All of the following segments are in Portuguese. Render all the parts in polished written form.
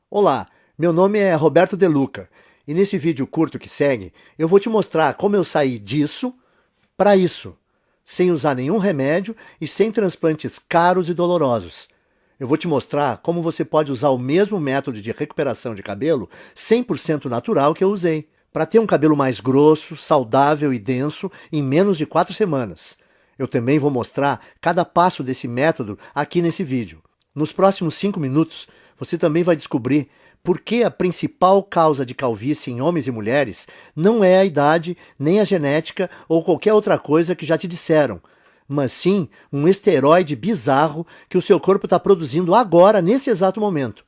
Olá, meu nome é Roberto De Luca e nesse vídeo curto que segue eu vou te mostrar como eu saí disso para isso, sem usar nenhum remédio e sem transplantes caros e dolorosos. Eu vou te mostrar como você pode usar o mesmo método de recuperação de cabelo 100% natural que eu usei, para ter um cabelo mais grosso, saudável e denso em menos de 4 semanas. Eu também vou mostrar cada passo desse método aqui nesse vídeo. Nos próximos 5 minutos, você também vai descobrir por que a principal causa de calvície em homens e mulheres não é a idade, nem a genética ou qualquer outra coisa que já te disseram, mas sim um esteroide bizarro que o seu corpo está produzindo agora, nesse exato momento.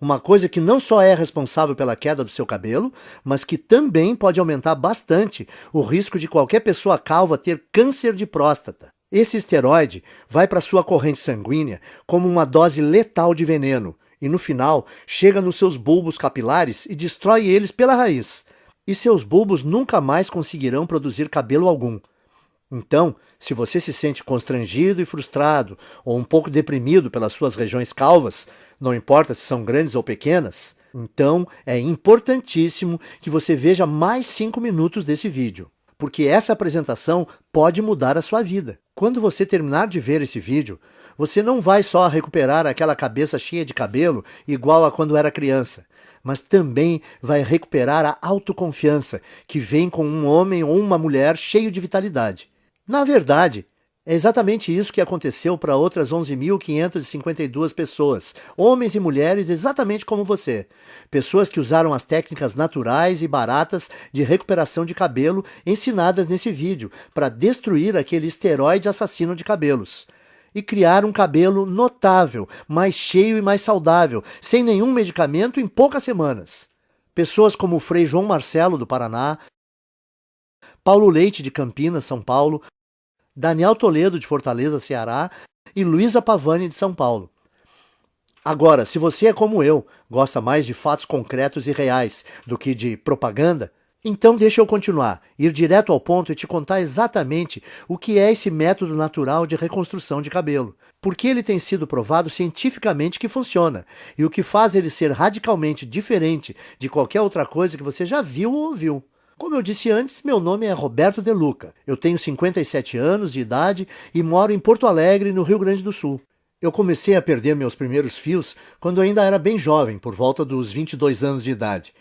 Uma coisa que não só é responsável pela queda do seu cabelo, mas que também pode aumentar bastante o risco de qualquer pessoa calva ter câncer de próstata. Esse esteroide vai para sua corrente sanguínea como uma dose letal de veneno e no final chega nos seus bulbos capilares e destrói eles pela raiz. E seus bulbos nunca mais conseguirão produzir cabelo algum. Então, se você se sente constrangido e frustrado ou um pouco deprimido pelas suas regiões calvas, não importa se são grandes ou pequenas, então é importantíssimo que você veja mais 5 minutos desse vídeo, porque essa apresentação pode mudar a sua vida. Quando você terminar de ver esse vídeo, você não vai só recuperar aquela cabeça cheia de cabelo igual a quando era criança, mas também vai recuperar a autoconfiança que vem com um homem ou uma mulher cheio de vitalidade. Na verdade, é exatamente isso que aconteceu para outras 11.552 pessoas, homens e mulheres exatamente como você. Pessoas que usaram as técnicas naturais e baratas de recuperação de cabelo ensinadas nesse vídeo para destruir aquele esteroide assassino de cabelos. E criar um cabelo notável, mais cheio e mais saudável, sem nenhum medicamento em poucas semanas. Pessoas como o Frei João Marcelo, do Paraná, Paulo Leite, de Campinas, São Paulo, Daniel Toledo, de Fortaleza, Ceará, e Luísa Pavani, de São Paulo. Agora, se você é como eu, gosta mais de fatos concretos e reais do que de propaganda, então deixa eu continuar, ir direto ao ponto e te contar exatamente o que é esse método natural de reconstrução de cabelo, porque ele tem sido provado cientificamente que funciona, e o que faz ele ser radicalmente diferente de qualquer outra coisa que você já viu ou ouviu. Como eu disse antes, meu nome é Roberto De Luca. Eu tenho 57 anos de idade e moro em Porto Alegre, no Rio Grande do Sul. Eu comecei a perder meus primeiros fios quando ainda era bem jovem, por volta dos 22 anos de idade.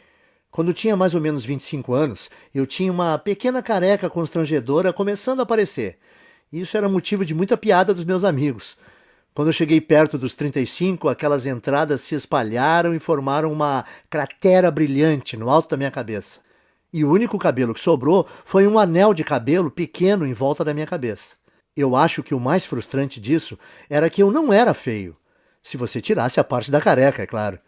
Quando tinha mais ou menos 25 anos, eu tinha uma pequena careca constrangedora começando a aparecer. Isso era motivo de muita piada dos meus amigos. Quando eu cheguei perto dos 35, aquelas entradas se espalharam e formaram uma cratera brilhante no alto da minha cabeça. E o único cabelo que sobrou foi um anel de cabelo pequeno em volta da minha cabeça. Eu acho que o mais frustrante disso era que eu não era feio. Se você tirasse a parte da careca, é claro.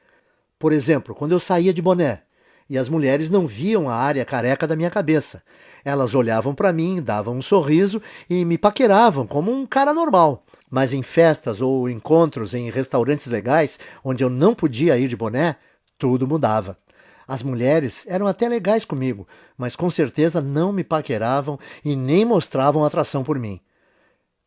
Por exemplo, quando eu saía de boné, e as mulheres não viam a área careca da minha cabeça. Elas olhavam para mim, davam um sorriso e me paqueravam como um cara normal. Mas em festas ou encontros em restaurantes legais, onde eu não podia ir de boné, tudo mudava. As mulheres eram até legais comigo, mas com certeza não me paqueravam e nem mostravam atração por mim.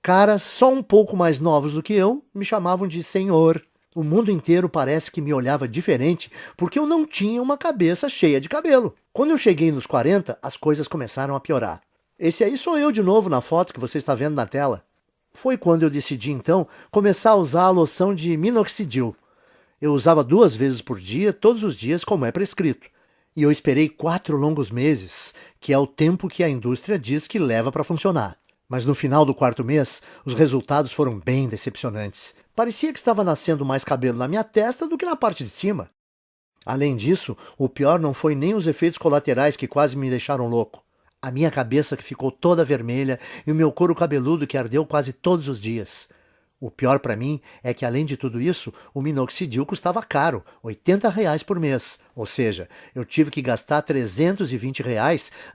Caras só um pouco mais novos do que eu me chamavam de senhor. O mundo inteiro parece que me olhava diferente porque eu não tinha uma cabeça cheia de cabelo. Quando eu cheguei nos 40, as coisas começaram a piorar. Esse aí sou eu de novo na foto que você está vendo na tela. Foi quando eu decidi então começar a usar a loção de minoxidil. Eu usava 2 vezes por dia, todos os dias, como é prescrito. E eu esperei 4 longos meses, que é o tempo que a indústria diz que leva para funcionar. Mas no final do 4º mês, os resultados foram bem decepcionantes. Parecia que estava nascendo mais cabelo na minha testa do que na parte de cima. Além disso, o pior não foi nem os efeitos colaterais que quase me deixaram louco. A minha cabeça que ficou toda vermelha e o meu couro cabeludo que ardeu quase todos os dias. O pior para mim é que, além de tudo isso, o minoxidil custava caro, R$ 80 por mês. Ou seja, eu tive que gastar R$ 320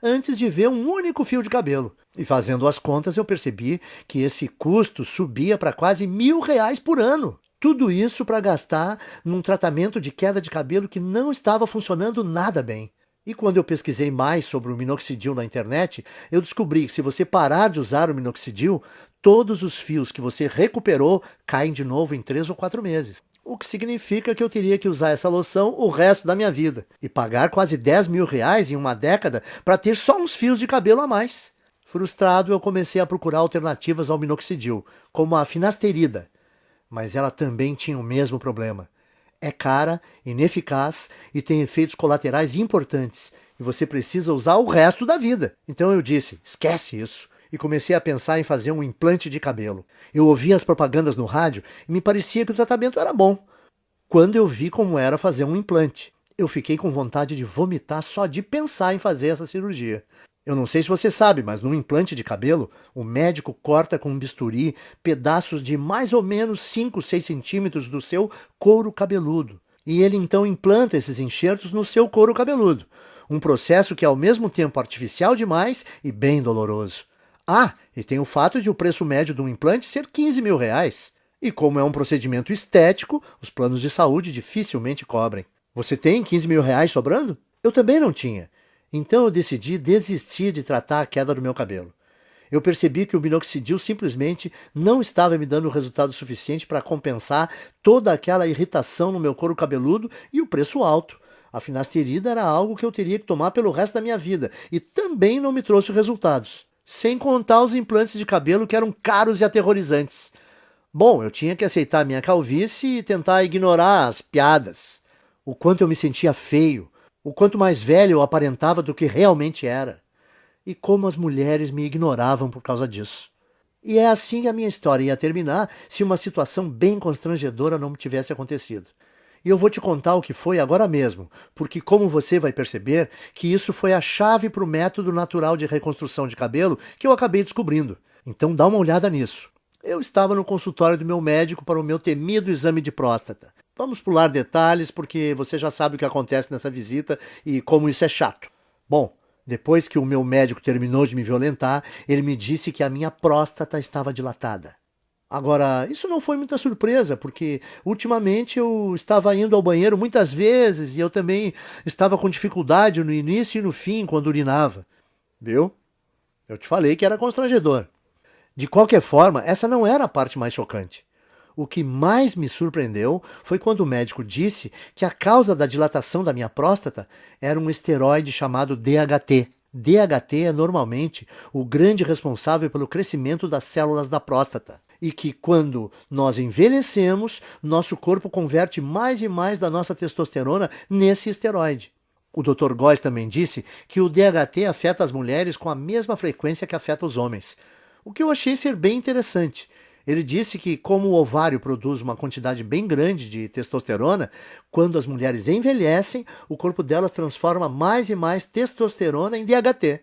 antes de ver um único fio de cabelo. E fazendo as contas, eu percebi que esse custo subia para quase R$ 1.000 por ano. Tudo isso para gastar num tratamento de queda de cabelo que não estava funcionando nada bem. E quando eu pesquisei mais sobre o minoxidil na internet, eu descobri que se você parar de usar o minoxidil, todos os fios que você recuperou caem de novo em 3 ou 4 meses. o que significa que eu teria que usar essa loção o resto da minha vida e pagar quase 10 mil reais em uma década para ter só uns fios de cabelo a mais. Frustrado, eu comecei a procurar alternativas ao minoxidil, como a finasterida, mas ela também tinha o mesmo problema. É cara, ineficaz e tem efeitos colaterais importantes, e você precisa usar o resto da vida. Então eu disse, esquece isso, e comecei a pensar em fazer um implante de cabelo. Eu ouvia as propagandas no rádio e me parecia que o tratamento era bom. Quando eu vi como era fazer um implante, eu fiquei com vontade de vomitar só de pensar em fazer essa cirurgia. Eu não sei se você sabe, mas num implante de cabelo, o médico corta com um bisturi pedaços de mais ou menos 5, 6 centímetros do seu couro cabeludo. E ele então implanta esses enxertos no seu couro cabeludo. Um processo que é ao mesmo tempo artificial demais e bem doloroso. Ah, e tem o fato de o preço médio de um implante ser 15 mil reais. E como é um procedimento estético, os planos de saúde dificilmente cobrem. Você tem 15 mil reais sobrando? Eu também não tinha. Então eu decidi desistir de tratar a queda do meu cabelo. Eu percebi que o minoxidil simplesmente não estava me dando resultado suficiente para compensar toda aquela irritação no meu couro cabeludo e o preço alto. A finasterida era algo que eu teria que tomar pelo resto da minha vida e também não me trouxe resultados. Sem contar os implantes de cabelo que eram caros e aterrorizantes. Bom, eu tinha que aceitar a minha calvície e tentar ignorar as piadas. O quanto eu me sentia feio. O quanto mais velho eu aparentava do que realmente era. E como as mulheres me ignoravam por causa disso. E é assim que a minha história ia terminar se uma situação bem constrangedora não tivesse acontecido. E eu vou te contar o que foi agora mesmo, porque como você vai perceber, que isso foi a chave para o método natural de reconstrução de cabelo que eu acabei descobrindo. Então dá uma olhada nisso. Eu estava no consultório do meu médico para o meu temido exame de próstata. Vamos pular detalhes, porque você já sabe o que acontece nessa visita e como isso é chato. Bom, depois que o meu médico terminou de me violentar, ele me disse que a minha próstata estava dilatada. Agora, isso não foi muita surpresa, porque ultimamente eu estava indo ao banheiro muitas vezes e eu também estava com dificuldade no início e no fim quando urinava. Viu? Eu te falei que era constrangedor. De qualquer forma, essa não era a parte mais chocante. O que mais me surpreendeu foi quando o médico disse que a causa da dilatação da minha próstata era um esteroide chamado DHT. DHT é normalmente o grande responsável pelo crescimento das células da próstata. E que quando nós envelhecemos, nosso corpo converte mais e mais da nossa testosterona nesse esteroide. O Dr. Góes também disse que o DHT afeta as mulheres com a mesma frequência que afeta os homens. O que eu achei ser bem interessante. Ele disse que, como o ovário produz uma quantidade bem grande de testosterona, quando as mulheres envelhecem, o corpo delas transforma mais e mais testosterona em DHT.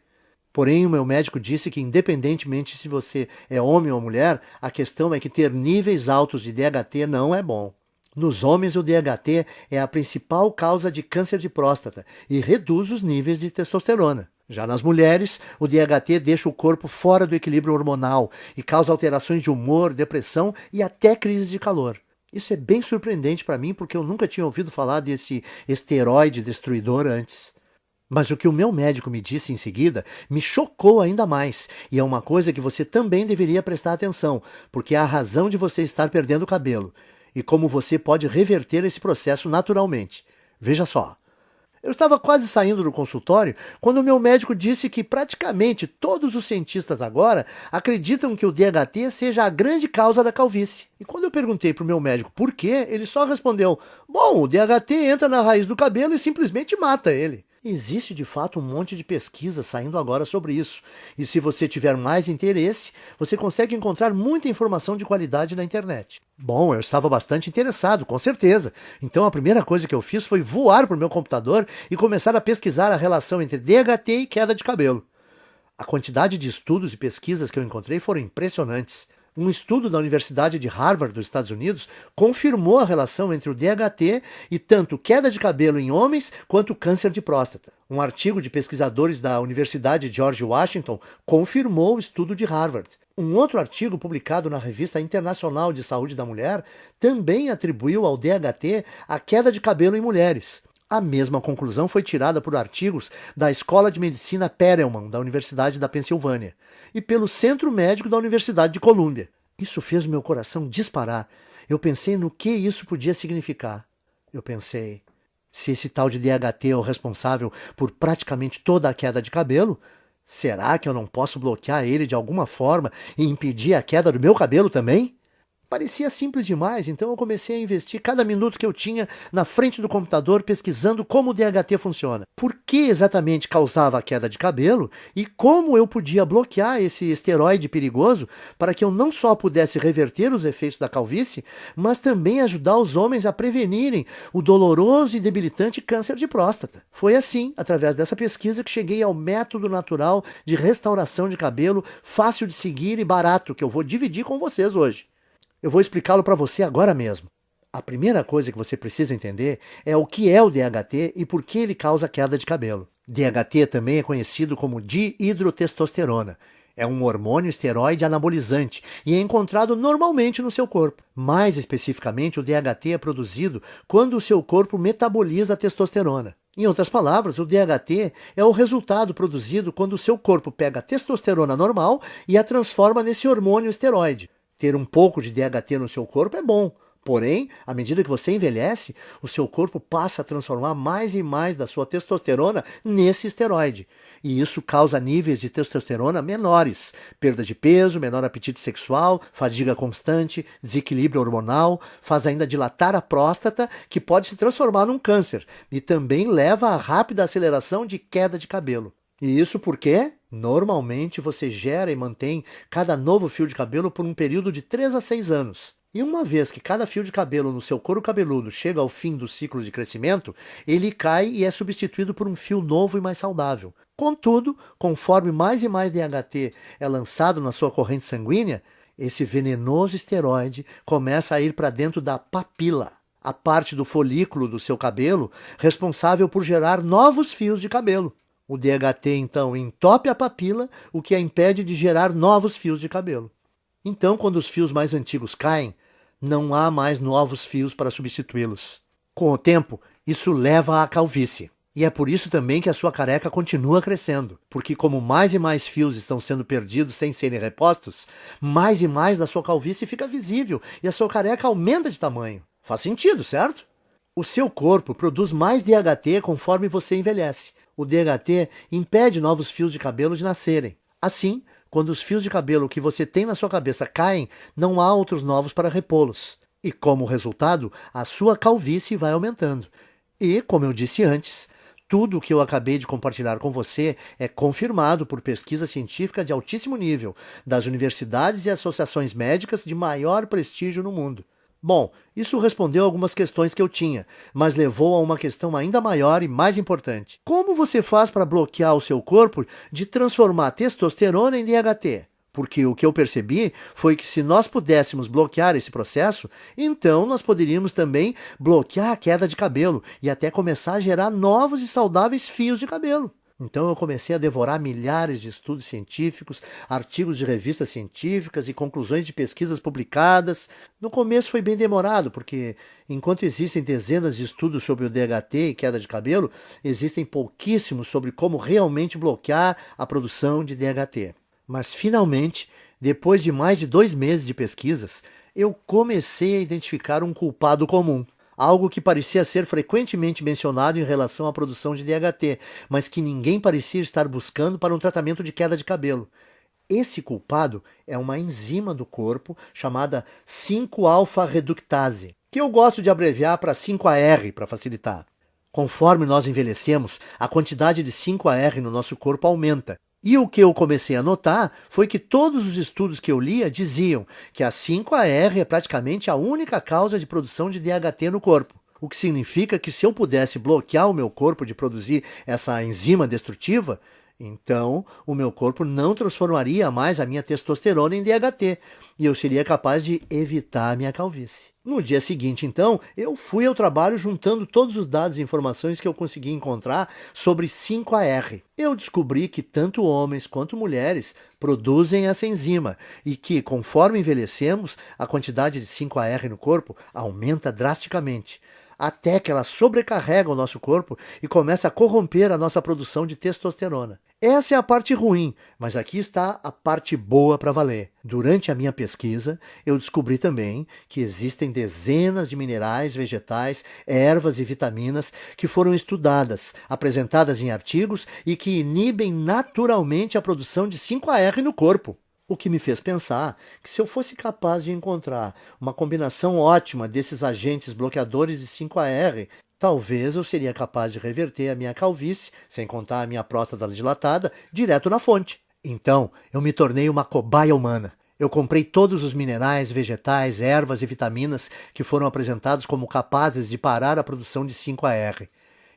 Porém, o meu médico disse que, independentemente se você é homem ou mulher, a questão é que ter níveis altos de DHT não é bom. Nos homens, o DHT é a principal causa de câncer de próstata e reduz os níveis de testosterona. Já nas mulheres, o DHT deixa o corpo fora do equilíbrio hormonal e causa alterações de humor, depressão e até crises de calor. Isso é bem surpreendente para mim porque eu nunca tinha ouvido falar desse esteroide destruidor antes. Mas o que o meu médico me disse em seguida me chocou ainda mais, e é uma coisa que você também deveria prestar atenção, porque é a razão de você estar perdendo o cabelo, e como você pode reverter esse processo naturalmente. Veja só. Eu estava quase saindo do consultório quando o meu médico disse que praticamente todos os cientistas agora acreditam que o DHT seja a grande causa da calvície. E quando eu perguntei para o meu médico por quê, ele só respondeu: bom, o DHT entra na raiz do cabelo e simplesmente mata ele. Existe de fato um monte de pesquisa saindo agora sobre isso. E se você tiver mais interesse, você consegue encontrar muita informação de qualidade na internet. Bom, eu estava bastante interessado, com certeza. Então a primeira coisa que eu fiz foi voar para o meu computador e começar a pesquisar a relação entre DHT e queda de cabelo. A quantidade de estudos e pesquisas que eu encontrei foram impressionantes. Um estudo da Universidade de Harvard, dos Estados Unidos, confirmou a relação entre o DHT e tanto queda de cabelo em homens quanto câncer de próstata. Um artigo de pesquisadores da Universidade George Washington confirmou o estudo de Harvard. Um outro artigo publicado na Revista Internacional de Saúde da Mulher também atribuiu ao DHT a queda de cabelo em mulheres. A mesma conclusão foi tirada por artigos da Escola de Medicina Perelman, da Universidade da Pensilvânia, e pelo Centro Médico da Universidade de Colômbia. Isso fez meu coração disparar. eu pensei no que isso podia significar. Eu pensei, se esse tal de DHT é o responsável por praticamente toda a queda de cabelo, será que eu não posso bloquear ele de alguma forma e impedir a queda do meu cabelo também? Parecia simples demais, então eu comecei a investir cada minuto que eu tinha na frente do computador pesquisando como o DHT funciona. Por que exatamente causava a queda de cabelo e como eu podia bloquear esse esteroide perigoso para que eu não só pudesse reverter os efeitos da calvície, mas também ajudar os homens a prevenirem o doloroso e debilitante câncer de próstata. Foi assim, através dessa pesquisa, que cheguei ao método natural de restauração de cabelo, fácil de seguir e barato, que eu vou dividir com vocês hoje. Eu vou explicá-lo para você agora mesmo. A primeira coisa que você precisa entender é o que é o DHT e por que ele causa queda de cabelo. DHT também é conhecido como dihidrotestosterona. É um hormônio esteroide anabolizante e é encontrado normalmente no seu corpo. Mais especificamente, o DHT é produzido quando o seu corpo metaboliza a testosterona. Em outras palavras, o DHT é o resultado produzido quando o seu corpo pega a testosterona normal e a transforma nesse hormônio esteroide. Ter um pouco de DHT no seu corpo é bom, porém, à medida que você envelhece, o seu corpo passa a transformar mais e mais da sua testosterona nesse esteroide. E isso causa níveis de testosterona menores, perda de peso, menor apetite sexual, fadiga constante, desequilíbrio hormonal, faz ainda dilatar a próstata, que pode se transformar num câncer, e também leva a rápida aceleração de queda de cabelo. E isso porque, normalmente, você gera e mantém cada novo fio de cabelo por um período de 3 a 6 anos. E uma vez que cada fio de cabelo no seu couro cabeludo chega ao fim do ciclo de crescimento, ele cai e é substituído por um fio novo e mais saudável. Contudo, conforme mais e mais DHT é lançado na sua corrente sanguínea, esse venenoso esteroide começa a ir para dentro da papila, a parte do folículo do seu cabelo responsável por gerar novos fios de cabelo. O DHT, então, entope a papila, o que a impede de gerar novos fios de cabelo. Então, quando os fios mais antigos caem, não há mais novos fios para substituí-los. Com o tempo, isso leva à calvície. E é por isso também que a sua careca continua crescendo, porque como mais e mais fios estão sendo perdidos sem serem repostos, mais e mais da sua calvície fica visível e a sua careca aumenta de tamanho. Faz sentido, certo? O seu corpo produz mais DHT conforme você envelhece. O DHT impede novos fios de cabelo de nascerem. Assim, quando os fios de cabelo que você tem na sua cabeça caem, não há outros novos para repô-los. E como resultado, a sua calvície vai aumentando. E, como eu disse antes, tudo o que eu acabei de compartilhar com você é confirmado por pesquisa científica de altíssimo nível, das universidades e associações médicas de maior prestígio no mundo. Bom, isso respondeu algumas questões que eu tinha, mas levou a uma questão ainda maior e mais importante. Como você faz para bloquear o seu corpo de transformar testosterona em DHT? Porque o que eu percebi foi que se nós pudéssemos bloquear esse processo, então nós poderíamos também bloquear a queda de cabelo e até começar a gerar novos e saudáveis fios de cabelo. Então eu comecei a devorar milhares de estudos científicos, artigos de revistas científicas e conclusões de pesquisas publicadas. No começo foi bem demorado, porque enquanto existem dezenas de estudos sobre o DHT e queda de cabelo, existem pouquíssimos sobre como realmente bloquear a produção de DHT. Mas finalmente, depois de mais de 2 meses de pesquisas, eu comecei a identificar um culpado comum. Algo que parecia ser frequentemente mencionado em relação à produção de DHT, mas que ninguém parecia estar buscando para um tratamento de queda de cabelo. Esse culpado é uma enzima do corpo chamada 5-alfa-reductase, que eu gosto de abreviar para 5-AR para facilitar. Conforme nós envelhecemos, a quantidade de 5-AR no nosso corpo aumenta. E o que eu comecei a notar foi que todos os estudos que eu lia diziam que a 5-AR é praticamente a única causa de produção de DHT no corpo. O que significa que se eu pudesse bloquear o meu corpo de produzir essa enzima destrutiva, então o meu corpo não transformaria mais a minha testosterona em DHT e eu seria capaz de evitar a minha calvície. No dia seguinte, então, eu fui ao trabalho juntando todos os dados e informações que eu consegui encontrar sobre 5-AR. Eu descobri que tanto homens quanto mulheres produzem essa enzima e que, conforme envelhecemos, a quantidade de 5-AR no corpo aumenta drasticamente, até que ela sobrecarrega o nosso corpo e começa a corromper a nossa produção de testosterona. Essa é a parte ruim, mas aqui está a parte boa para valer. Durante a minha pesquisa, eu descobri também que existem dezenas de minerais, vegetais, ervas e vitaminas que foram estudadas, apresentadas em artigos e que inibem naturalmente a produção de 5-AR no corpo. O que me fez pensar que se eu fosse capaz de encontrar uma combinação ótima desses agentes bloqueadores de 5-AR, talvez eu seria capaz de reverter a minha calvície, sem contar a minha próstata dilatada, direto na fonte. Então, eu me tornei uma cobaia humana. Eu comprei todos os minerais, vegetais, ervas e vitaminas que foram apresentados como capazes de parar a produção de 5-AR.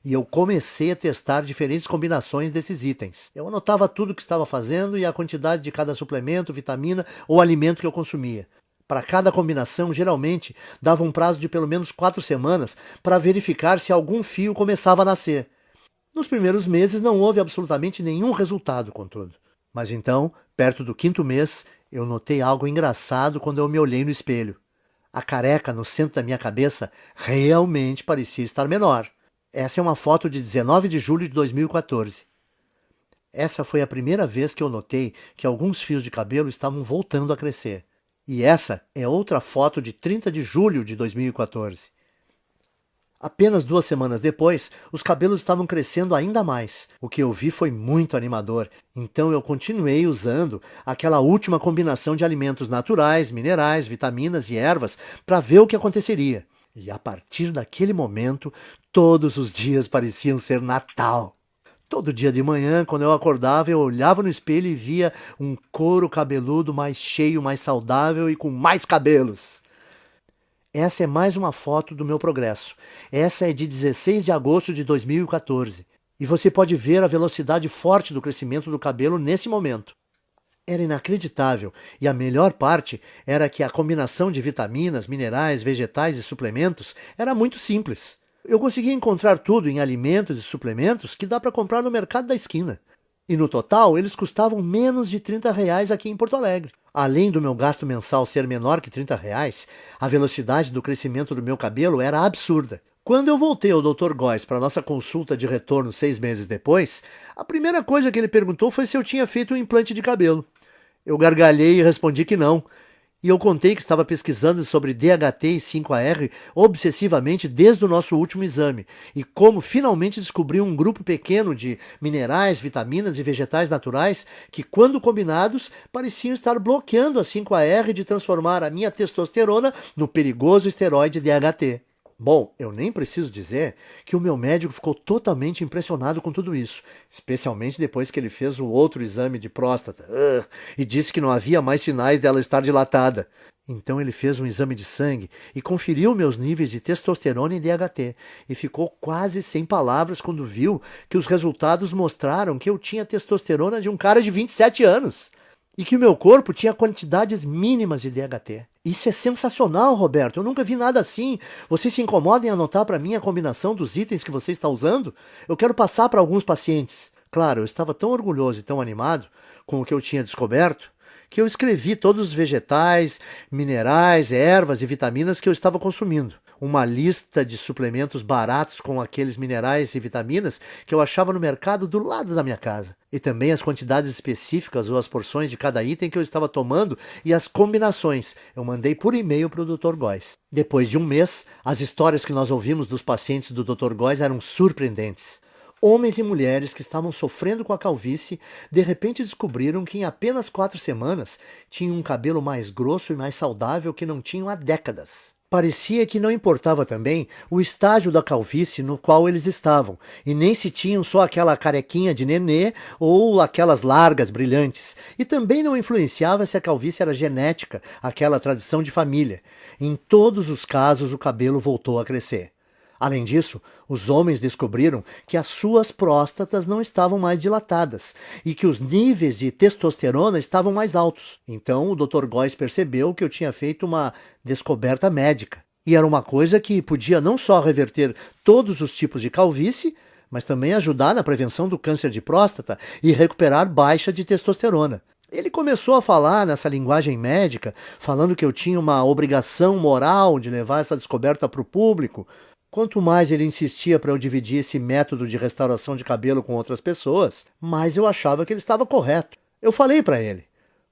E eu comecei a testar diferentes combinações desses itens. Eu anotava tudo o que estava fazendo e a quantidade de cada suplemento, vitamina ou alimento que eu consumia. Para cada combinação, geralmente, dava um prazo de pelo menos 4 semanas para verificar se algum fio começava a nascer. Nos primeiros meses não houve absolutamente nenhum resultado, contudo. Mas então, perto do 5º mês, eu notei algo engraçado quando eu me olhei no espelho. A careca no centro da minha cabeça realmente parecia estar menor. Essa é uma foto de 19 de julho de 2014. Essa foi a primeira vez que eu notei que alguns fios de cabelo estavam voltando a crescer. E essa é outra foto de 30 de julho de 2014. Apenas 2 semanas depois, os cabelos estavam crescendo ainda mais. O que eu vi foi muito animador, então eu continuei usando aquela última combinação de alimentos naturais, minerais, vitaminas e ervas para ver o que aconteceria. E a partir daquele momento, todos os dias pareciam ser Natal. Todo dia de manhã, quando eu acordava, eu olhava no espelho e via um couro cabeludo mais cheio, mais saudável e com mais cabelos. Essa é mais uma foto do meu progresso. Essa é de 16 de agosto de 2014. E você pode ver a velocidade forte do crescimento do cabelo nesse momento. Era inacreditável, e a melhor parte era que a combinação de vitaminas, minerais, vegetais e suplementos era muito simples. Eu conseguia encontrar tudo em alimentos e suplementos que dá para comprar no mercado da esquina. E no total, eles custavam menos de R$ 30 aqui em Porto Alegre. Além do meu gasto mensal ser menor que R$ 30, a velocidade do crescimento do meu cabelo era absurda. Quando eu voltei ao Dr. Góes para nossa consulta de retorno 6 meses depois, a primeira coisa que ele perguntou foi se eu tinha feito um implante de cabelo. Eu gargalhei e respondi que não. E eu contei que estava pesquisando sobre DHT e 5-AR obsessivamente desde o nosso último exame, e como finalmente descobri um grupo pequeno de minerais, vitaminas e vegetais naturais que, quando combinados, pareciam estar bloqueando a 5-AR de transformar a minha testosterona no perigoso esteroide DHT. Bom, eu nem preciso dizer que o meu médico ficou totalmente impressionado com tudo isso, especialmente depois que ele fez o outro exame de próstata e disse que não havia mais sinais dela estar dilatada. Então ele fez um exame de sangue e conferiu meus níveis de testosterona e DHT e ficou quase sem palavras quando viu que os resultados mostraram que eu tinha testosterona de um cara de 27 anos. E que o meu corpo tinha quantidades mínimas de DHT. Isso é sensacional, Roberto. Eu nunca vi nada assim. Você se incomoda em anotar para mim a combinação dos itens que você está usando? Eu quero passar para alguns pacientes. Claro, eu estava tão orgulhoso e tão animado com o que eu tinha descoberto que eu escrevi todos os vegetais, minerais, ervas e vitaminas que eu estava consumindo. Uma lista de suplementos baratos com aqueles minerais e vitaminas que eu achava no mercado do lado da minha casa. E também as quantidades específicas ou as porções de cada item que eu estava tomando e as combinações. Eu mandei por e-mail para o Dr. Góes. Depois de um mês, as histórias que nós ouvimos dos pacientes do Dr. Góes eram surpreendentes. Homens e mulheres que estavam sofrendo com a calvície, de repente descobriram que em apenas 4 semanas tinham um cabelo mais grosso e mais saudável que não tinham há décadas. Parecia que não importava também o estágio da calvície no qual eles estavam, e nem se tinham só aquela carequinha de nenê ou aquelas largas brilhantes, e também não influenciava se a calvície era genética, aquela tradição de família. Em todos os casos o cabelo voltou a crescer. Além disso, os homens descobriram que as suas próstatas não estavam mais dilatadas e que os níveis de testosterona estavam mais altos. Então o Dr. Góes percebeu que eu tinha feito uma descoberta médica. E era uma coisa que podia não só reverter todos os tipos de calvície, mas também ajudar na prevenção do câncer de próstata e recuperar baixa de testosterona. Ele começou a falar nessa linguagem médica, falando que eu tinha uma obrigação moral de levar essa descoberta para o público. Quanto mais ele insistia para eu dividir esse método de restauração de cabelo com outras pessoas, mais eu achava que ele estava correto. Eu falei para ele: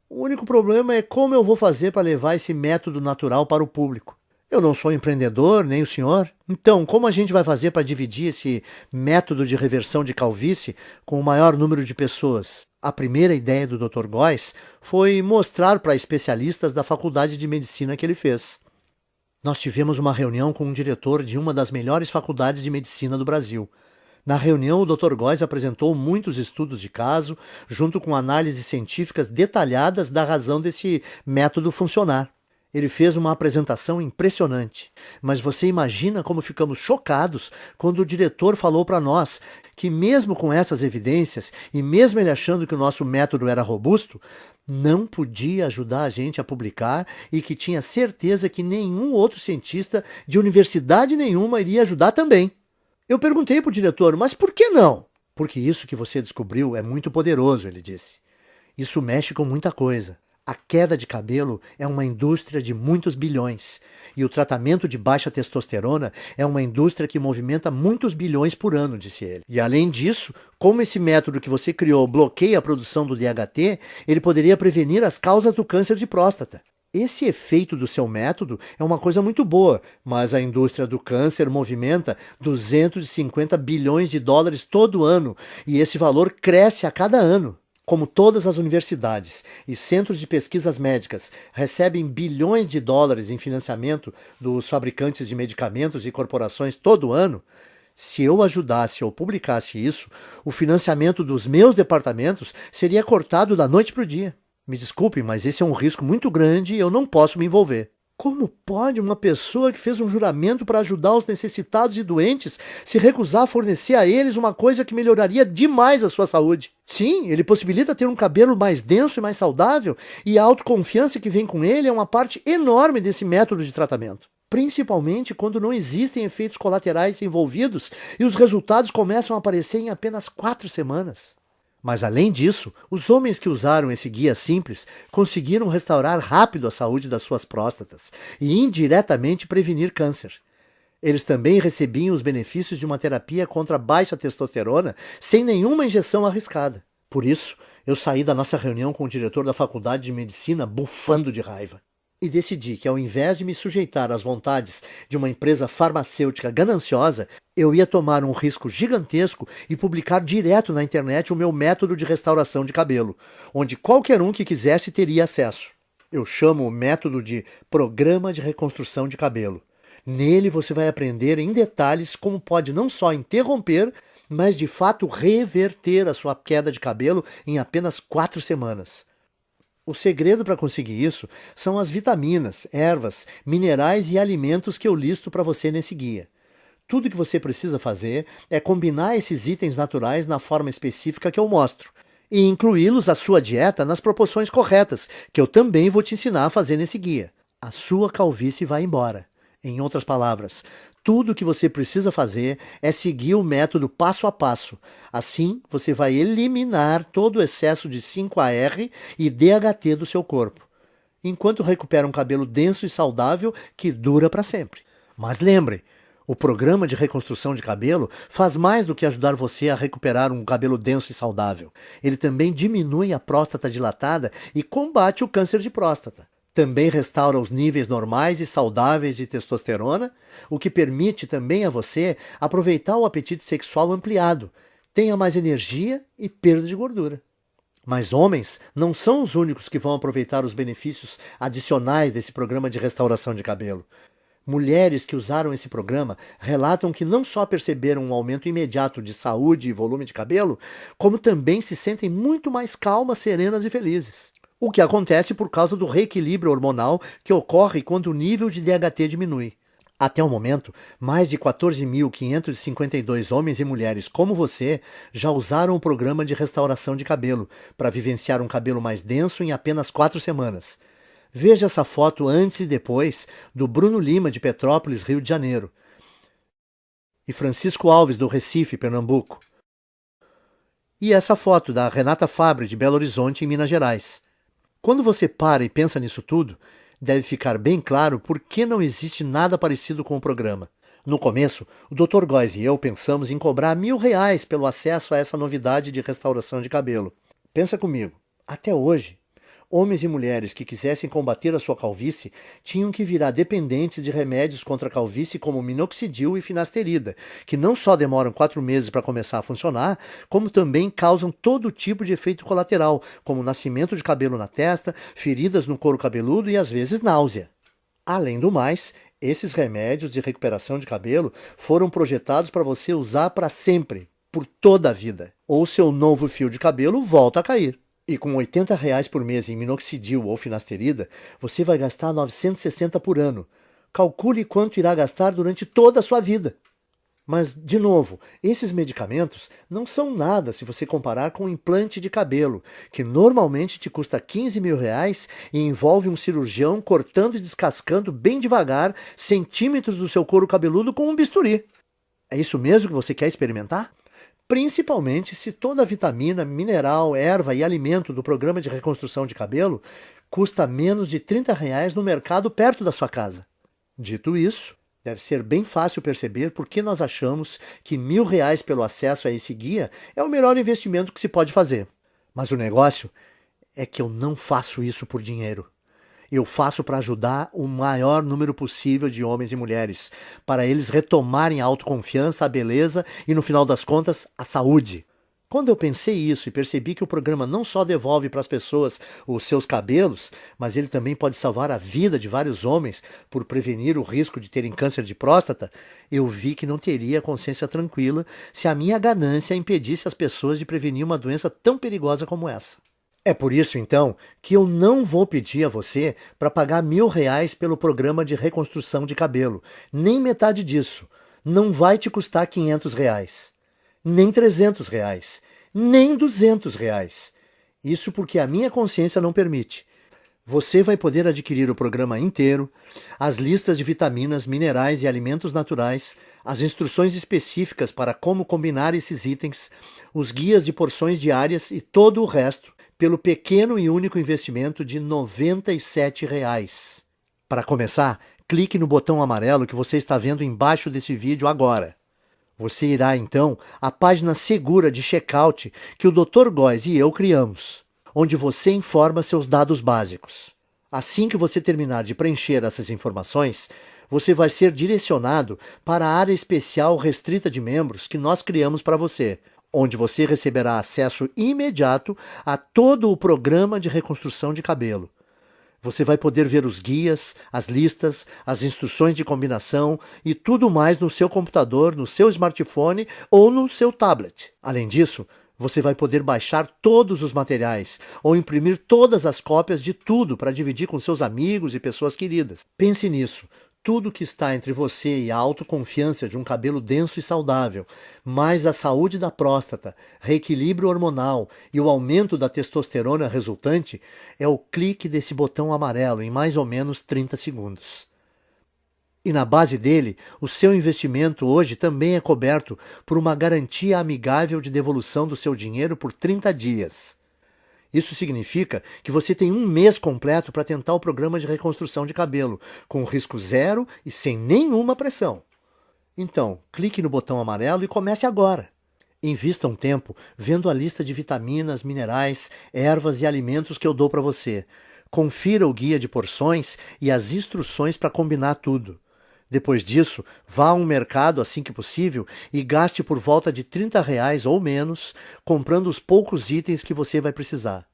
o único problema é como eu vou fazer para levar esse método natural para o público. Eu não sou empreendedor, nem o senhor. Então, como a gente vai fazer para dividir esse método de reversão de calvície com o maior número de pessoas? A primeira ideia do Dr. Góes foi mostrar para especialistas da faculdade de medicina que ele fez. Nós tivemos uma reunião com um diretor de uma das melhores faculdades de medicina do Brasil. Na reunião, o Dr. Góes apresentou muitos estudos de caso, junto com análises científicas detalhadas da razão desse método funcionar. Ele fez uma apresentação impressionante, mas você imagina como ficamos chocados quando o diretor falou para nós que mesmo com essas evidências e mesmo ele achando que o nosso método era robusto, não podia ajudar a gente a publicar e que tinha certeza que nenhum outro cientista de universidade nenhuma iria ajudar também. Eu perguntei para o diretor, mas por que não? Porque isso que você descobriu é muito poderoso, ele disse. Isso mexe com muita coisa. A queda de cabelo é uma indústria de muitos bilhões e o tratamento de baixa testosterona é uma indústria que movimenta muitos bilhões por ano, disse ele. E além disso, como esse método que você criou bloqueia a produção do DHT, ele poderia prevenir as causas do câncer de próstata. Esse efeito do seu método é uma coisa muito boa, mas a indústria do câncer movimenta 250 bilhões de dólares todo ano e esse valor cresce a cada ano. Como todas as universidades e centros de pesquisas médicas recebem bilhões de dólares em financiamento dos fabricantes de medicamentos e corporações todo ano, se eu ajudasse ou publicasse isso, o financiamento dos meus departamentos seria cortado da noite para o dia. Me desculpe, mas esse é um risco muito grande e eu não posso me envolver. Como pode uma pessoa que fez um juramento para ajudar os necessitados e doentes se recusar a fornecer a eles uma coisa que melhoraria demais a sua saúde? Sim, ele possibilita ter um cabelo mais denso e mais saudável, e a autoconfiança que vem com ele é uma parte enorme desse método de tratamento. Principalmente quando não existem efeitos colaterais envolvidos e os resultados começam a aparecer em apenas 4 semanas. Mas além disso, os homens que usaram esse guia simples conseguiram restaurar rápido a saúde das suas próstatas e indiretamente prevenir câncer. Eles também recebiam os benefícios de uma terapia contra a baixa testosterona sem nenhuma injeção arriscada. Por isso, eu saí da nossa reunião com o diretor da faculdade de medicina bufando de raiva. E decidi que, ao invés de me sujeitar às vontades de uma empresa farmacêutica gananciosa, eu ia tomar um risco gigantesco e publicar direto na internet o meu método de restauração de cabelo, onde qualquer um que quisesse teria acesso. Eu chamo o método de Programa de Reconstrução de Cabelo. Nele você vai aprender em detalhes como pode não só interromper, mas de fato reverter a sua queda de cabelo em apenas 4 semanas. O segredo para conseguir isso são as vitaminas, ervas, minerais e alimentos que eu listo para você nesse guia. Tudo que você precisa fazer é combinar esses itens naturais na forma específica que eu mostro e incluí-los à sua dieta nas proporções corretas, que eu também vou te ensinar a fazer nesse guia. A sua calvície vai embora. Em outras palavras, tudo o que você precisa fazer é seguir o método passo a passo. Assim, você vai eliminar todo o excesso de 5-AR e DHT do seu corpo, enquanto recupera um cabelo denso e saudável que dura para sempre. Mas lembre, o programa de reconstrução de cabelo faz mais do que ajudar você a recuperar um cabelo denso e saudável. Ele também diminui a próstata dilatada e combate o câncer de próstata. Também restaura os níveis normais e saudáveis de testosterona, o que permite também a você aproveitar o apetite sexual ampliado, tenha mais energia e perda de gordura. Mas homens não são os únicos que vão aproveitar os benefícios adicionais desse programa de restauração de cabelo. Mulheres que usaram esse programa relatam que não só perceberam um aumento imediato de saúde e volume de cabelo, como também se sentem muito mais calmas, serenas e felizes. O que acontece por causa do reequilíbrio hormonal que ocorre quando o nível de DHT diminui. Até o momento, mais de 14.552 homens e mulheres como você já usaram o programa de restauração de cabelo para vivenciar um cabelo mais denso em apenas 4 semanas. Veja essa foto antes e depois do Bruno Lima, de Petrópolis, Rio de Janeiro, e Francisco Alves, do Recife, Pernambuco. E essa foto da Renata Fabre, de Belo Horizonte, em Minas Gerais. Quando você para e pensa nisso tudo, deve ficar bem claro por que não existe nada parecido com o programa. No começo, o Dr. Góes e eu pensamos em cobrar R$ 1.000 pelo acesso a essa novidade de restauração de cabelo. Pensa comigo, até hoje, homens e mulheres que quisessem combater a sua calvície tinham que virar dependentes de remédios contra a calvície como minoxidil e finasterida, que não só demoram 4 meses para começar a funcionar, como também causam todo tipo de efeito colateral, como nascimento de cabelo na testa, feridas no couro cabeludo e às vezes náusea. Além do mais, esses remédios de recuperação de cabelo foram projetados para você usar para sempre, por toda a vida. Ou seu novo fio de cabelo volta a cair. E com R$ 80 por mês em minoxidil ou finasterida, você vai gastar 960 por ano. Calcule quanto irá gastar durante toda a sua vida. Mas, de novo, esses medicamentos não são nada se você comparar com um implante de cabelo, que normalmente te custa R$ 15.000 e envolve um cirurgião cortando e descascando bem devagar centímetros do seu couro cabeludo com um bisturi. É isso mesmo que você quer experimentar? Principalmente se toda a vitamina, mineral, erva e alimento do programa de reconstrução de cabelo custa menos de R$ 30 no mercado perto da sua casa. Dito isso, deve ser bem fácil perceber por que nós achamos que R$ 1.000 pelo acesso a esse guia é o melhor investimento que se pode fazer. Mas o negócio é que eu não faço isso por dinheiro. Eu faço para ajudar o maior número possível de homens e mulheres, para eles retomarem a autoconfiança, a beleza e, no final das contas, a saúde. Quando eu pensei isso e percebi que o programa não só devolve para as pessoas os seus cabelos, mas ele também pode salvar a vida de vários homens por prevenir o risco de terem câncer de próstata, eu vi que não teria consciência tranquila se a minha ganância impedisse as pessoas de prevenir uma doença tão perigosa como essa. É por isso, então, que eu não vou pedir a você para pagar R$ 1.000 pelo programa de reconstrução de cabelo. Nem metade disso. Não vai te custar R$ 500. Nem R$ 300. Nem R$ 200. Isso porque a minha consciência não permite. Você vai poder adquirir o programa inteiro, as listas de vitaminas, minerais e alimentos naturais, as instruções específicas para como combinar esses itens, os guias de porções diárias e todo o resto, pelo pequeno e único investimento de R$ 97. Para começar, clique no botão amarelo que você está vendo embaixo desse vídeo agora. Você irá, então, à página segura de checkout que o Dr. Góes e eu criamos, onde você informa seus dados básicos. Assim que você terminar de preencher essas informações, você vai ser direcionado para a área especial restrita de membros que nós criamos para você, onde você receberá acesso imediato a todo o programa de reconstrução de cabelo. Você vai poder ver os guias, as listas, as instruções de combinação e tudo mais no seu computador, no seu smartphone ou no seu tablet. Além disso, você vai poder baixar todos os materiais ou imprimir todas as cópias de tudo para dividir com seus amigos e pessoas queridas. Pense nisso. Tudo que está entre você e a autoconfiança de um cabelo denso e saudável, mais a saúde da próstata, reequilíbrio hormonal e o aumento da testosterona resultante, é o clique desse botão amarelo em mais ou menos 30 segundos. E na base dele, o seu investimento hoje também é coberto por uma garantia amigável de devolução do seu dinheiro por 30 dias. Isso significa que você tem um mês completo para tentar o programa de reconstrução de cabelo, com risco zero e sem nenhuma pressão. Então, clique no botão amarelo e comece agora. Invista um tempo vendo a lista de vitaminas, minerais, ervas e alimentos que eu dou para você. Confira o guia de porções e as instruções para combinar tudo. Depois disso, vá a um mercado assim que possível e gaste por volta de R$ 30 ou menos, comprando os poucos itens que você vai precisar.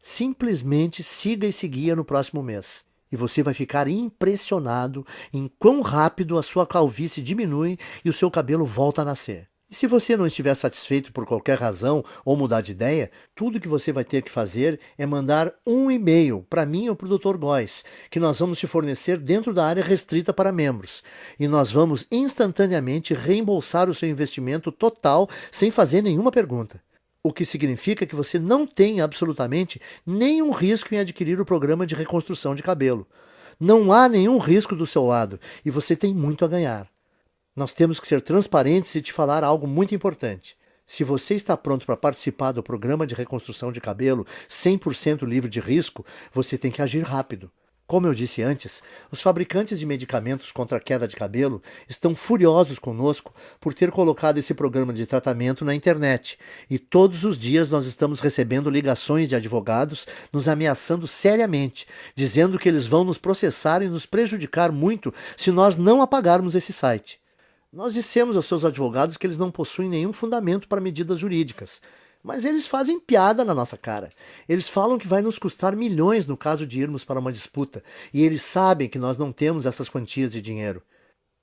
Simplesmente siga esse guia no próximo mês e você vai ficar impressionado em quão rápido a sua calvície diminui e o seu cabelo volta a nascer. E se você não estiver satisfeito por qualquer razão ou mudar de ideia, tudo que você vai ter que fazer é mandar um e-mail para mim ou para o Dr. Góes, que nós vamos te fornecer dentro da área restrita para membros. E nós vamos instantaneamente reembolsar o seu investimento total sem fazer nenhuma pergunta. O que significa que você não tem absolutamente nenhum risco em adquirir o programa de reconstrução de cabelo. Não há nenhum risco do seu lado e você tem muito a ganhar. Nós temos que ser transparentes e te falar algo muito importante. Se você está pronto para participar do programa de reconstrução de cabelo 100% livre de risco, você tem que agir rápido. Como eu disse antes, os fabricantes de medicamentos contra a queda de cabelo estão furiosos conosco por ter colocado esse programa de tratamento na internet, e todos os dias nós estamos recebendo ligações de advogados nos ameaçando seriamente, dizendo que eles vão nos processar e nos prejudicar muito se nós não apagarmos esse site. Nós dissemos aos seus advogados que eles não possuem nenhum fundamento para medidas jurídicas, mas eles fazem piada na nossa cara. Eles falam que vai nos custar milhões no caso de irmos para uma disputa, e eles sabem que nós não temos essas quantias de dinheiro.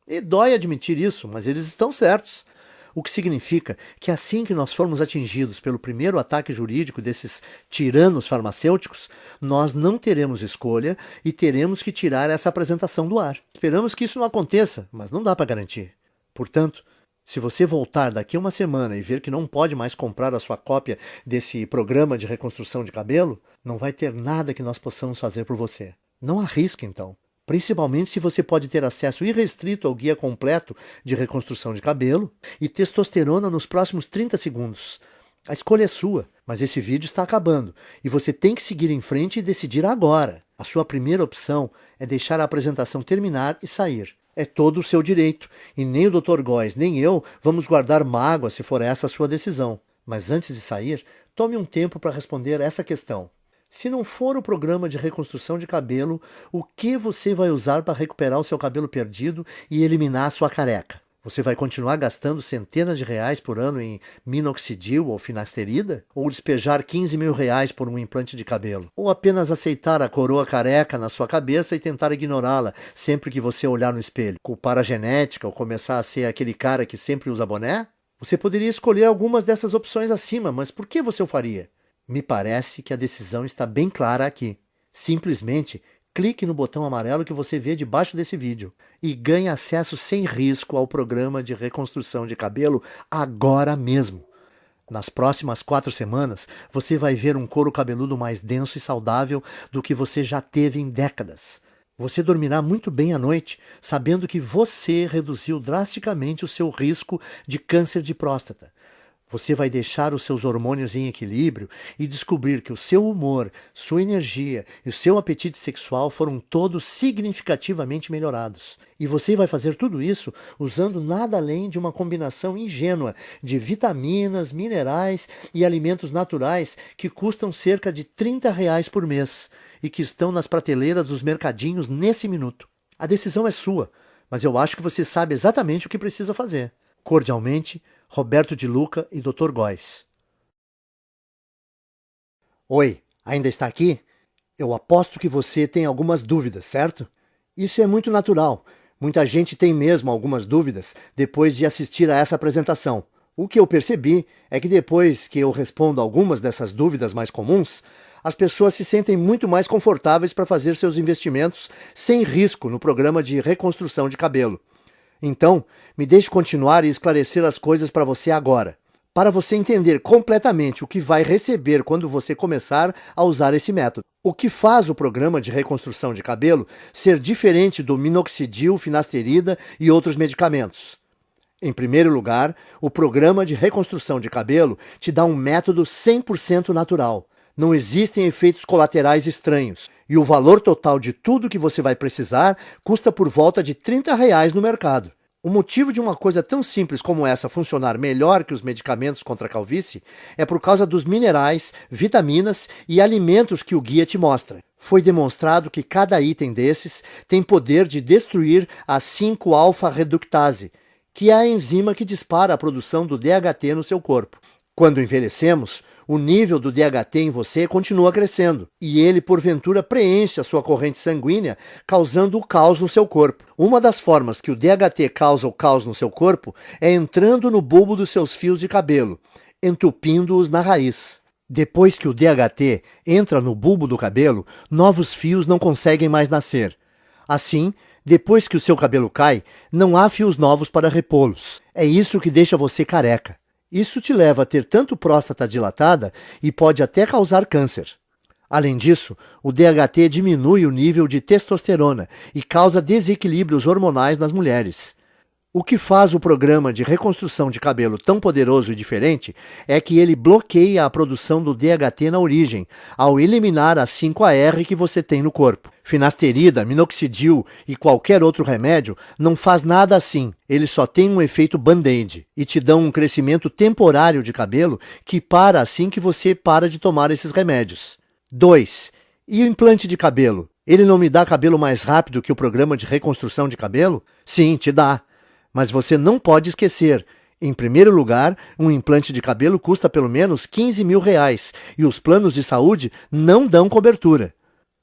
E dói admitir isso, mas eles estão certos. O que significa que assim que nós formos atingidos pelo primeiro ataque jurídico desses tiranos farmacêuticos, nós não teremos escolha e teremos que tirar essa apresentação do ar. Esperamos que isso não aconteça, mas não dá para garantir. Portanto, se você voltar daqui a uma semana e ver que não pode mais comprar a sua cópia desse programa de reconstrução de cabelo, não vai ter nada que nós possamos fazer por você. Não arrisque, então. Principalmente se você pode ter acesso irrestrito ao guia completo de reconstrução de cabelo e testosterona nos próximos 30 segundos. A escolha é sua, mas esse vídeo está acabando e você tem que seguir em frente e decidir agora. A sua primeira opção é deixar a apresentação terminar e sair. É todo o seu direito, e nem o Dr. Góes nem eu vamos guardar mágoa se for essa a sua decisão. Mas antes de sair, tome um tempo para responder essa questão. Se não for o programa de reconstrução de cabelo, o que você vai usar para recuperar o seu cabelo perdido e eliminar a sua careca? Você vai continuar gastando centenas de reais por ano em minoxidil ou finasterida? Ou despejar 15 mil reais por um implante de cabelo? Ou apenas aceitar a coroa careca na sua cabeça e tentar ignorá-la sempre que você olhar no espelho? Culpar a genética ou começar a ser aquele cara que sempre usa boné? Você poderia escolher algumas dessas opções acima, mas por que você o faria? Me parece que a decisão está bem clara aqui. Simplesmente clique no botão amarelo que você vê debaixo desse vídeo e ganhe acesso sem risco ao programa de reconstrução de cabelo agora mesmo. Nas próximas 4 semanas, você vai ver um couro cabeludo mais denso e saudável do que você já teve em décadas. Você dormirá muito bem à noite, sabendo que você reduziu drasticamente o seu risco de câncer de próstata. Você vai deixar os seus hormônios em equilíbrio e descobrir que o seu humor, sua energia e o seu apetite sexual foram todos significativamente melhorados. E você vai fazer tudo isso usando nada além de uma combinação ingênua de vitaminas, minerais e alimentos naturais que custam cerca de R$ 30 por mês e que estão nas prateleiras dos mercadinhos nesse minuto. A decisão é sua, mas eu acho que você sabe exatamente o que precisa fazer. Cordialmente, Roberto de Luca e Dr. Góes. Oi, ainda está aqui? Eu aposto que você tem algumas dúvidas, certo? Isso é muito natural. Muita gente tem mesmo algumas dúvidas depois de assistir a essa apresentação. O que eu percebi é que depois que eu respondo algumas dessas dúvidas mais comuns, as pessoas se sentem muito mais confortáveis para fazer seus investimentos sem risco no programa de reconstrução de cabelo. Então, me deixe continuar e esclarecer as coisas para você agora, para você entender completamente o que vai receber quando você começar a usar esse método. O que faz o programa de reconstrução de cabelo ser diferente do minoxidil, finasterida e outros medicamentos? Em primeiro lugar, o programa de reconstrução de cabelo te dá um método 100% natural. Não existem efeitos colaterais estranhos. E o valor total de tudo que você vai precisar custa por volta de R$ 30 no mercado. O motivo de uma coisa tão simples como essa funcionar melhor que os medicamentos contra a calvície é por causa dos minerais, vitaminas e alimentos que o guia te mostra. Foi demonstrado que cada item desses tem poder de destruir a 5-alfa-reductase, que é a enzima que dispara a produção do DHT no seu corpo. Quando envelhecemos, o nível do DHT em você continua crescendo, e ele, porventura, preenche a sua corrente sanguínea, causando o caos no seu corpo. Uma das formas que o DHT causa o caos no seu corpo é entrando no bulbo dos seus fios de cabelo, entupindo-os na raiz. Depois que o DHT entra no bulbo do cabelo, novos fios não conseguem mais nascer. Assim, depois que o seu cabelo cai, não há fios novos para repô-los. É isso que deixa você careca. Isso te leva a ter tanto próstata dilatada e pode até causar câncer. Além disso, o DHT diminui o nível de testosterona e causa desequilíbrios hormonais nas mulheres. O que faz o programa de reconstrução de cabelo tão poderoso e diferente é que ele bloqueia a produção do DHT na origem, ao eliminar a 5-AR que você tem no corpo. Finasterida, minoxidil e qualquer outro remédio não faz nada assim. Eles só têm um efeito band-aid e te dão um crescimento temporário de cabelo que para assim que você para de tomar esses remédios. 2. E o implante de cabelo? Ele não me dá cabelo mais rápido que o programa de reconstrução de cabelo? Sim, te dá. Mas você não pode esquecer, em primeiro lugar, um implante de cabelo custa pelo menos R$15 mil e os planos de saúde não dão cobertura.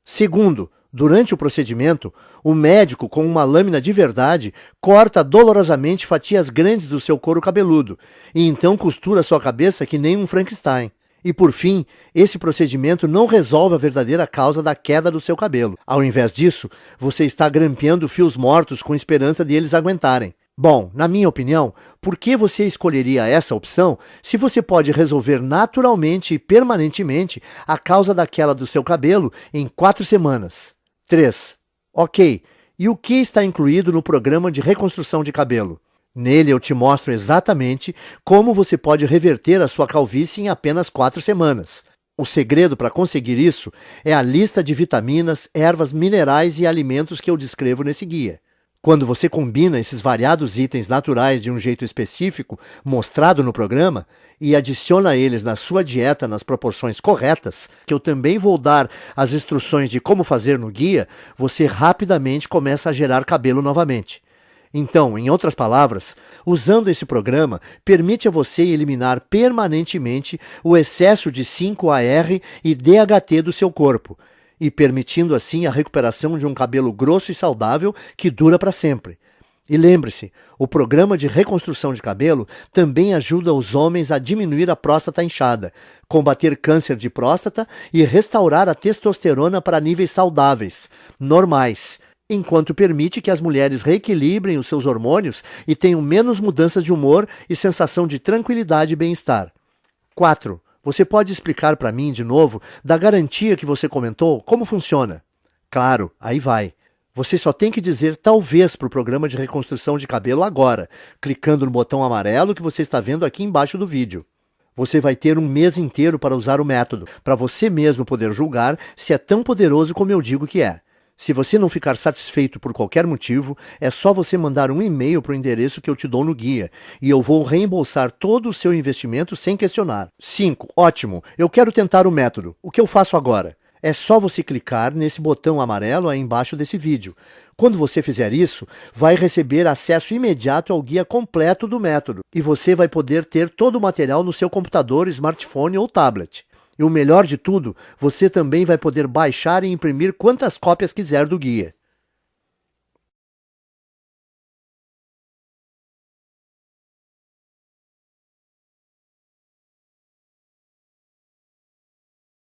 Segundo, durante o procedimento, o médico com uma lâmina de verdade corta dolorosamente fatias grandes do seu couro cabeludo e então costura sua cabeça que nem um Frankenstein. E por fim, esse procedimento não resolve a verdadeira causa da queda do seu cabelo. Ao invés disso, você está grampeando fios mortos com esperança de eles aguentarem. Bom, na minha opinião, por que você escolheria essa opção se você pode resolver naturalmente e permanentemente a causa da queda do seu cabelo em 4 semanas? 3. Ok, e o que está incluído no programa de reconstrução de cabelo? Nele eu te mostro exatamente como você pode reverter a sua calvície em apenas 4 semanas. O segredo para conseguir isso é a lista de vitaminas, ervas, minerais e alimentos que eu descrevo nesse guia. Quando você combina esses variados itens naturais de um jeito específico, mostrado no programa, e adiciona eles na sua dieta nas proporções corretas, que eu também vou dar as instruções de como fazer no guia, você rapidamente começa a gerar cabelo novamente. Então, em outras palavras, usando esse programa, permite a você eliminar permanentemente o excesso de 5-AR e DHT do seu corpo, e permitindo assim a recuperação de um cabelo grosso e saudável que dura para sempre. E lembre-se, o programa de reconstrução de cabelo também ajuda os homens a diminuir a próstata inchada, combater câncer de próstata e restaurar a testosterona para níveis saudáveis, normais, enquanto permite que as mulheres reequilibrem os seus hormônios e tenham menos mudanças de humor e sensação de tranquilidade e bem-estar. 4. Você pode explicar para mim, de novo, da garantia que você comentou, como funciona? Claro, aí vai. Você só tem que dizer talvez para o programa de reconstrução de cabelo agora, clicando no botão amarelo que você está vendo aqui embaixo do vídeo. Você vai ter um mês inteiro para usar o método, para você mesmo poder julgar se é tão poderoso como eu digo que é. Se você não ficar satisfeito por qualquer motivo, é só você mandar um e-mail para o endereço que eu te dou no guia, e eu vou reembolsar todo o seu investimento sem questionar. 5. Ótimo, eu quero tentar o método. O que eu faço agora? É só você clicar nesse botão amarelo aí embaixo desse vídeo. Quando você fizer isso, vai receber acesso imediato ao guia completo do método, e você vai poder ter todo o material no seu computador, smartphone ou tablet. E o melhor de tudo, você também vai poder baixar e imprimir quantas cópias quiser do guia.